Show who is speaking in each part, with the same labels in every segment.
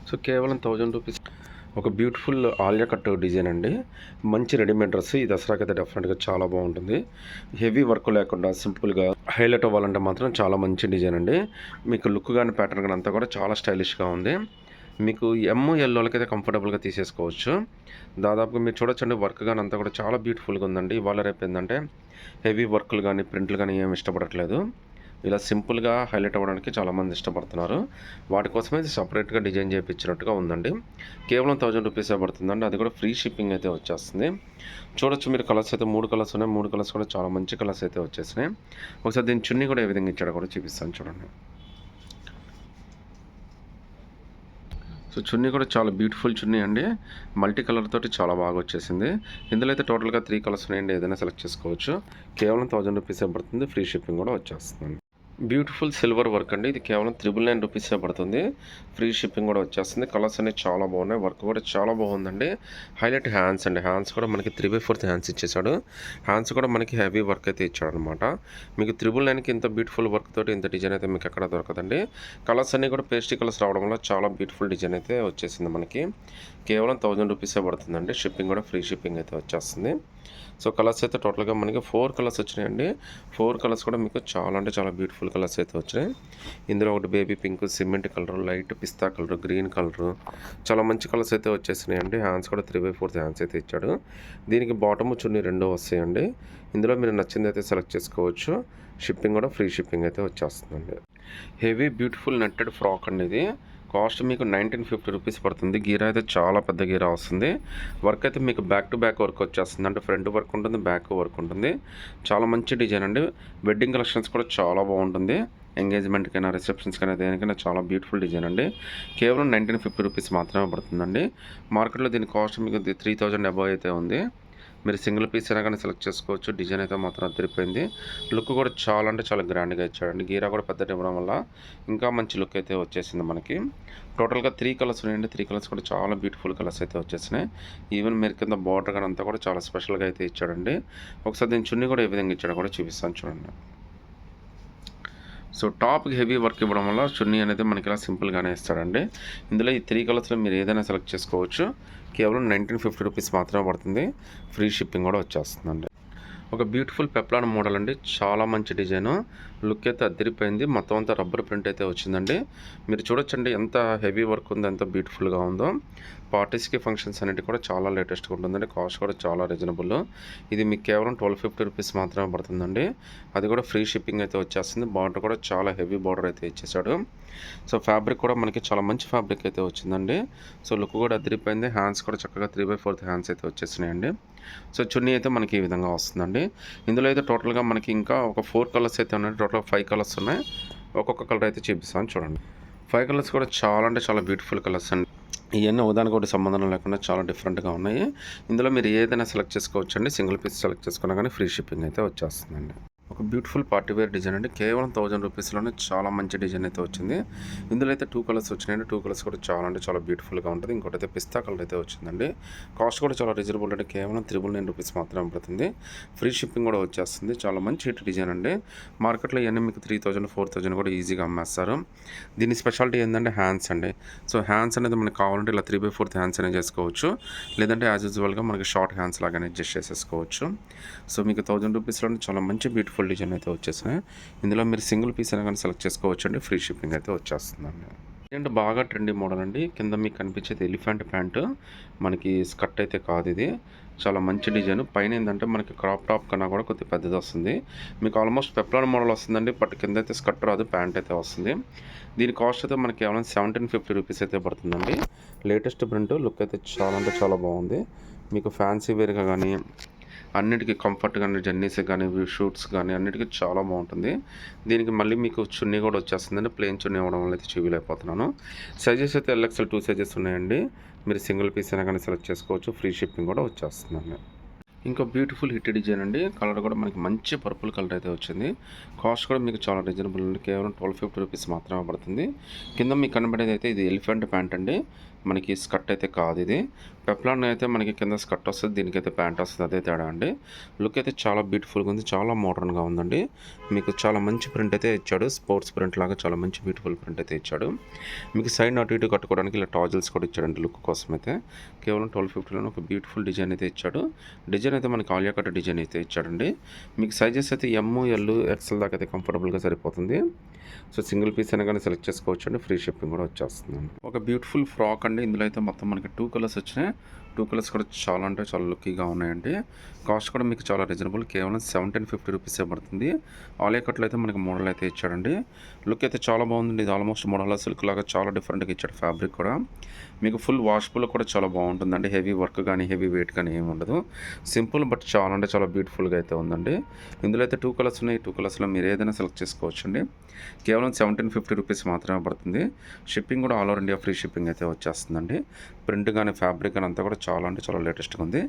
Speaker 1: So కేవలం 1000 rupees ఒక beautiful Alia cut design అండి. మంచి రెడీమేడ్ డ్రెస్ ఈ దసరాకైతే డెఫినెట్గా చాలా బాగుంటుంది. హెవీ వర్క్ లేకుండా సింపుల్గా హైలైట్ అవ్వాలంటే మాత్రం చాలా మంచి డిజైన్ అండి. మీకు లుక్ కానీ ప్యాటర్న్ కానీ అంతా కూడా చాలా స్టైలిష్గా ఉంది. మీకు ఎల్లోలకైతే కంఫర్టబుల్గా తీసేసుకోవచ్చు. దాదాపుగా మీరు చూడొచ్చండి, వర్క్ కానీ అంతా కూడా చాలా బ్యూటిఫుల్గా ఉందండి. ఇవాళ రేపు ఏంటంటే హెవీ వర్క్లు కానీ ప్రింట్లు కానీ ఏమి ఇష్టపడట్లేదు. ఇలా సింపుల్గా హైలైట్ అవ్వడానికి చాలామంది ఇష్టపడుతున్నారు. వాటి కోసమే ఇది సపరేట్గా డిజైన్ చేయించినట్టుగా ఉందండి. కేవలం 1000 రూపీసే పడుతుందండి. అది కూడా ఫ్రీ షిప్పింగ్ అయితే వచ్చేస్తుంది. చూడొచ్చు మీరు, కలర్స్ అయితే 3 కలర్స్ ఉన్నాయి. 3 కలర్స్ కూడా చాలా మంచి కలర్స్ అయితే వచ్చేసినాయి. ఒకసారి దీని చున్నీ కూడా ఏ విధంగా ఇచ్చాడో కూడా చూపిస్తాను చూడండి. సో చున్నీ కూడా చాలా బ్యూటిఫుల్ చున్నీ అండి. మల్టీ కలర్ తోటి చాలా బాగా వచ్చేసింది. ఇందులో అయితే టోటల్గా 3 కలర్స్ ఉన్నాయండి. ఏదైనా సెలెక్ట్ చేసుకోవచ్చు. కేవలం 1000 రూపీసే పడుతుంది. ఫ్రీ షిప్పింగ్ కూడా వచ్చేస్తుంది. బ్యూటిఫుల్ సిల్వర్ వర్క్ అండి. ఇది కేవలం 999 రూపీసే పడుతుంది. ఫ్రీ షిప్పింగ్ కూడా వచ్చేస్తుంది. కలర్స్ అనేవి చాలా బాగున్నాయి. వర్క్ కూడా చాలా బాగుందండి. హైలైట్ హ్యాండ్స్ అండి. హ్యాండ్స్ కూడా మనకి 3/4 హ్యాండ్స్ ఇచ్చేసాడు. హ్యాండ్స్ కూడా మనకి హెవీ వర్క్ అయితే ఇచ్చాడు అనమాట. మీకు 999కి ఇంత బ్యూటిఫుల్ వర్క్ తోటి ఇంత డిజైన్ అయితే మీకు ఎక్కడ దొరకదండి. కలర్స్ అన్నీ కూడా పేస్టీ కలర్స్ రావడం వల్ల చాలా బ్యూటిఫుల్ డిజైన్ అయితే వచ్చేసింది మనకి. కేవలం 1000 రూపీసే పడుతుందండి. షిప్పింగ్ కూడా ఫ్రీ షిప్పింగ్ అయితే వచ్చేస్తుంది. సో కలర్స్ అయితే టోటల్గా మనకి 4 కలర్స్ వచ్చినాయండి. 4 కలర్స్ కూడా మీకు చాలా అంటే చాలా బ్యూటిఫుల్ కలర్స్ అయితే వచ్చినాయి. ఇందులో ఒకటి baby pink, cement colour, light పిస్తా కలర్, గ్రీన్ కలర్, చాలా మంచి కలర్స్ అయితే వచ్చేసినాయండి. హ్యాండ్స్ కూడా 3/4 హ్యాండ్స్ అయితే ఇచ్చాడు. దీనికి బాటము చున్నీ 2 వస్తాయండి. ఇందులో మీరు నచ్చింది అయితే సెలెక్ట్ చేసుకోవచ్చు. షిప్పింగ్ కూడా ఫ్రీ షిప్పింగ్ అయితే వచ్చేస్తుందండి. హెవీ బ్యూటిఫుల్ నెట్టెడ్ ఫ్రాక్ అండి. ఇది కాస్ట్ మీకు 1950 రూపీస్ పడుతుంది. గీరా అయితే చాలా పెద్ద గీరా వస్తుంది. వర్క్ అయితే మీకు బ్యాక్ టు బ్యాక్ వర్క్ వచ్చేస్తుంది. అంటే ఫ్రంట్ వర్క్ ఉంటుంది, బ్యాక్ వర్క్ ఉంటుంది. చాలా మంచి డిజైన్ అండి. వెడ్డింగ్ కలెక్షన్స్ కూడా చాలా బాగుంటుంది. ఎంగేజ్మెంట్కైనా రిసెప్షన్స్కైనా దేనికైనా చాలా బ్యూటిఫుల్ డిజైన్ అండి. కేవలం 1950 రూపీస్ మాత్రమే పడుతుందండి. మార్కెట్లో దీని కాస్ట్ మీకు 3000 అబవ్ అయితే ఉంది. మీరు సింగిల్ పీస్ అయినా కానీ సెలెక్ట్ చేసుకోవచ్చు. డిజైన్ అయితే మాత్రం అదిరిపోయింది. లుక్ కూడా చాలా అంటే చాలా గ్రాండ్గా ఇచ్చాడండి. గీరా కూడా పెద్దది ఇవ్వడం వల్ల ఇంకా మంచి లుక్ అయితే వచ్చేసింది మనకి. టోటల్గా 3 కలర్స్ ఉన్నాయండి. 3 కలర్స్ కూడా చాలా బ్యూటిఫుల్ కలర్స్ అయితే వచ్చేసినాయి. ఈవెన్ మీరు కింద బార్డర్ కానీ అంతా కూడా చాలా స్పెషల్గా అయితే ఇచ్చాడండి. ఒకసారి దీని చున్నీ కూడా ఏ విధంగా ఇచ్చాడో కూడా చూపిస్తాను చూడండి. సో టాప్కి హెవీ వర్క్ ఇవ్వడం వల్ల చున్నీ అనేది మనకి ఇలా సింపుల్గానే ఇస్తాడండి. ఇందులో ఈ 3 కలర్స్లో మీరు ఏదైనా సెలెక్ట్ చేసుకోవచ్చు. కేవలం 1950 రూపీస్ మాత్రమే పడుతుంది. ఫ్రీ షిప్పింగ్ కూడా వచ్చేస్తుందండి. ఒక బ్యూటిఫుల్ పెప్లాన్ మోడల్ అండి. చాలా మంచి డిజైను. లుక్ అయితే అదిరిపోయింది. మొత్తం అంతా రబ్బర్ ప్రింట్ అయితే వచ్చిందండి. మీరు చూడొచ్చండి ఎంత హెవీ వర్క్ ఉందో, ఎంత బ్యూటిఫుల్గా ఉందో. పార్టీస్కి ఫంక్షన్స్ అన్నిటి కూడా చాలా లేటెస్ట్గా ఉంటుందండి. కాస్ట్ కూడా చాలా రీజనబుల్. ఇది మీకు కేవలం 1250 రూపీస్ మాత్రమే పడుతుందండి. అది కూడా ఫ్రీ షిప్పింగ్ అయితే వచ్చేస్తుంది. బార్డర్ కూడా చాలా హెవీ బార్డర్ అయితే ఇచ్చేసాడు. సో ఫ్యాబ్రిక్ కూడా మనకి చాలా మంచి ఫ్యాబ్రిక్ అయితే వచ్చిందండి. సో లుక్ కూడా అదిరిపోయింది. హ్యాండ్స్ కూడా చక్కగా 3/4 హ్యాండ్స్ అయితే వచ్చేసినాయండి. సో చున్నీ అయితే మనకి ఈ విధంగా వస్తుందండి. ఇందులో అయితే టోటల్గా మనకి ఇంకా ఒక 4 కలర్స్ అయితే ఉన్నాయి. టోటల్గా 5 కలర్స్ ఉన్నాయి. ఒక్కొక్క కలర్ అయితే చూపిస్తాను చూడండి. 5 కలర్స్ కూడా చాలా అంటే చాలా బ్యూటిఫుల్ కలర్స్ అండి. ఇవన్నీ ఒకదానికి ఒకటి సంబంధం లేకుండా చాలా డిఫరెంట్గా ఉన్నాయి. ఇందులో మీరు ఏదైనా సెలెక్ట్ చేసుకోవచ్చు అండి. సింగిల్ పీస్ సెలెక్ట్ చేసుకున్నా కానీ ఫ్రీ షిప్పింగ్ అయితే వచ్చేస్తుందండి. ఒక బ్యూటిఫుల్ పార్టీ వేర్ డిజైన్ అండి. కేవలం 1000 రూపీస్లోనే చాలా మంచి డిజైన్ అయితే వచ్చింది. ఇందులో అయితే 2 కలర్స్ వచ్చినాయండి. 2 కలర్స్ కూడా చాలా అంటే చాలా బ్యూటిఫుల్గా ఉంటుంది. ఇంకోటి అయితే పిస్తా కలర్ అయితే వచ్చిందండి. కాస్ట్ కూడా చాలా రీజనబుల్ అండి. కేవలం 999 రూపీస్ మాత్రమే పడుతుంది. ఫ్రీ షిప్పింగ్ కూడా వచ్చేస్తుంది. చాలా మంచి హిట్ డిజైన్ అండి. మార్కెట్లో ఇవన్నీ మీకు 3000, 4000 కూడా ఈజీగా అమ్మేస్తారు. దీని స్పెషాలిటీ ఏంటంటే హ్యాండ్స్ అండి. సో హ్యాండ్స్ అనేది మనకి కావాలంటే ఇలా 3/4 హ్యాండ్స్ అనేది చేసుకోవచ్చు. లేదంటే యాజ్ యూజువల్గా మనకి షార్ట్ హ్యాండ్స్ లాగానే అడ్జస్ట్ చేసేసుకోవచ్చు. సో మీకు 1000 రూపీస్లోనే చాలా మంచి బ్యూటిఫుల్ డిజైన్ అయితే వచ్చేసాయి. ఇందులో మీరు సింగిల్ పీస్ అయినా కానీ సెలెక్ట్ చేసుకోవచ్చు అండి. ఫ్రీ షిప్పింగ్ అయితే వచ్చేస్తుందండి. ఏంటంటే బాగా ట్రెండీ మోడల్ అండి. కింద మీకు కనిపించేది ఎలిఫెంట్ ప్యాంటు. మనకి స్కర్ట్ అయితే కాదు ఇది. చాలా మంచి డిజైన్. పైన ఏంటంటే మనకి క్రాప్ టాప్ కన్నా కూడా కొద్దిగా పెద్దది వస్తుంది. మీకు ఆల్మోస్ట్ పెప్లాన్ మోడల్ వస్తుందండి. బట్ కింద అయితే స్కర్ట్ రాదు, ప్యాంట్ అయితే వస్తుంది. దీని కాస్ట్ అయితే మనకి కేవలం 1750 రూపీస్ అయితే పడుతుందండి. Latest print. లుక్ అయితే చాలా అంటే చాలా బాగుంది. మీకు ఫ్యాన్సీ వేర్గా కానీ అన్నిటికీ కంఫర్ట్ కానీ, జర్నీస్ కానీ, షూట్స్ కానీ అన్నిటికీ చాలా బాగుంటుంది. దీనికి మళ్ళీ మీకు చున్నీ కూడా వచ్చేస్తుందండి. ప్లెయిన్ చున్నీ అవ్వడం వల్ల అయితే చూపించలేకపోతున్నాను. సైజెస్ అయితే LXL 2 సైజెస్ ఉన్నాయండి. మీరు సింగిల్ పీస్ అయినా కానీ సెలెక్ట్ చేసుకోవచ్చు. ఫ్రీ షిప్పింగ్ కూడా వచ్చేస్తుందండి. ఇంకో బ్యూటిఫుల్ హిట్ డిజైన్ అండి. కలర్ కూడా మనకి మంచి పర్పుల్ కలర్ అయితే వచ్చింది. కాస్ట్ కూడా మీకు చాలా రీజనబుల్ అండి. కేవలం 1250 రూపీస్ మాత్రమే పడుతుంది. కింద మీకు కనబడేది అయితే ఇది ఎలిఫెంట్ ప్యాంట్ అండి. మనకి స్కర్ట్ అయితే కాదు ఇది. పెప్లాన్ అయితే మనకి కింద స్కర్ట్ వస్తది. దీనికైతే ప్యాంట్ వస్తది. అదే తేడా అండి. లుక్ అయితే చాలా బ్యూటిఫుల్‌గా ఉంది. చాలా మోడర్న్‌గా ఉందండి. మీకు చాలా మంచి ప్రింట్ అయితే ఇచ్చాడు. స్పోర్ట్స్ ప్రింట్ లాగా చాలా మంచి బ్యూటిఫుల్ ప్రింట్ అయితే ఇచ్చాడు. మీకు సైడ్ అటు ఇటు కట్టుకోవడానికి ఇలా టాజిల్స్ కూడా ఇచ్చాడండి లుక్ కోసం అయితే. కేవలం 1250లోనే ఒక బ్యూటిఫుల్ డిజైన్ అయితే ఇచ్చాడు. డిజైన్ అయితే మనకి ఆలియా కట్ డిజైన్ అయితే ఇచ్చాడండి. మీకు సైజెస్ అయితే ఎమ్, ఎల్, ఎక్స్ఎల్ దాకా అయితే కంఫర్టబుల్‌గా సరిపోతుంది. సో సింగిల్ పీస్ అయినా కానీ సెలెక్ట్ చేసుకోవచ్చు అండి. ఫ్రీ షిప్పింగ్ కూడా వచ్చేస్తుందండి. ఒక బ్యూటిఫుల్ ఫ్రాక్ అండి. ఇందులో అయితే మొత్తం మనకి 2 కలర్స్ వచ్చినాయి. 2 కలర్స్ కూడా చాలా అంటే చాలా లుక్కీగా ఉన్నాయండి. కాస్ట్ కూడా మీకు చాలా రీజనబుల్. కేవలం 1750 రూపీసే పడుతుంది. ఆలియా కట్లో అయితే మనకి మోడల్ అయితే ఇచ్చాడండి. లుక్ అయితే చాలా బాగుందండి. ఇది ఆల్మోస్ట్ మోడల్ సిల్క్ లాగా చాలా డిఫరెంట్గా ఇచ్చాడు. ఫ్యాబ్రిక్ కూడా మీకు ఫుల్ వాషబుల్ కూడా చాలా బాగుంటుందండి. హెవీ వర్క్ కానీ హెవీ వెయిట్ కానీ ఏమి ఉండదు. సింపుల్ బట్ చాలా అంటే చాలా బ్యూటిఫుల్గా అయితే ఉందండి. ఇందులో అయితే 2 కలర్స్ ఉన్నాయి. 2 కలర్స్లో మీరు ఏదైనా సెలెక్ట్ చేసుకోవచ్చు అండి. కేవలం 1750 రూపీస్ మాత్రమే పడుతుంది. షిప్పింగ్ కూడా all over India free shipping అయితే వచ్చేస్తుందండి. ప్రింట్ కానీ ఫ్యాబ్రిక్ కానీ అంతా కూడా చాలా అంటే చాలా లేటెస్ట్గా ఉంది.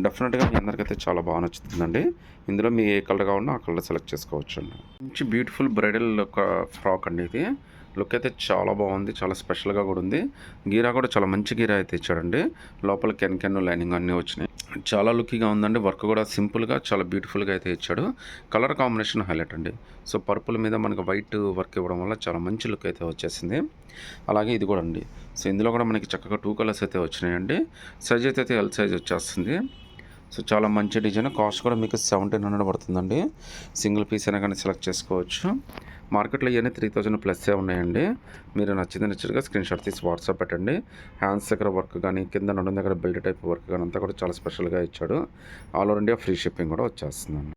Speaker 1: డెఫినెట్గా మీ అందరికైతే చాలా బాగా నచ్చుతుందండి. ఇందులో మీ ఏ కలర్ కావాలన్నా ఆ కలర్ సెలెక్ట్ చేసుకోవచ్చు అండి. మంచి బ్యూటిఫుల్ బ్రైడల్ ఒక ఫ్రాక్ అండి ఇది. లుక్ అయితే చాలా బాగుంది. చాలా స్పెషల్గా కూడా ఉంది. గీరా కూడా చాలా మంచి గీరా అయితే ఇచ్చాడండి. లోపల కెన్ లైనింగ్ అన్నీ వచ్చినాయి. చాలా లుక్కీగా ఉందండి. వర్క్ కూడా సింపుల్గా చాలా బ్యూటిఫుల్గా అయితే ఇచ్చాడు. కలర్ కాంబినేషన్ హైలైట్ అండి. సో పర్పుల్ మీద మనకి వైట్ వర్క్ ఇవ్వడం వల్ల చాలా మంచి లుక్ అయితే వచ్చేసింది. అలాగే ఇది కూడా అండి. సో ఇందులో కూడా మనకి చక్కగా 2 కలర్స్ అయితే వచ్చినాయండి. సైజ్ అయితే ఎల్ సైజ్ వచ్చేస్తుంది. సో చాలా మంచి డిజైన్. కాస్ట్ కూడా మీకు 1700 పడుతుందండి. సింగిల్ పీస్ అయినా కానీ సెలెక్ట్ చేసుకోవచ్చు. మార్కెట్లో ఇవన్నీ 3000 ప్లస్సే ఉన్నాయండి. మీరు నచ్చినట్టుగా స్క్రీన్ షాట్ తీసి వాట్సాప్ పెట్టండి. హ్యాండ్స్ దగ్గర వర్క్ కానీ కింద నడుం దగ్గర బెల్ట్ టైప్ వర్క్ కానీ అంతా కూడా చాలా స్పెషల్గా ఇచ్చాడు. All over India free shipping కూడా వచ్చేస్తుందండి.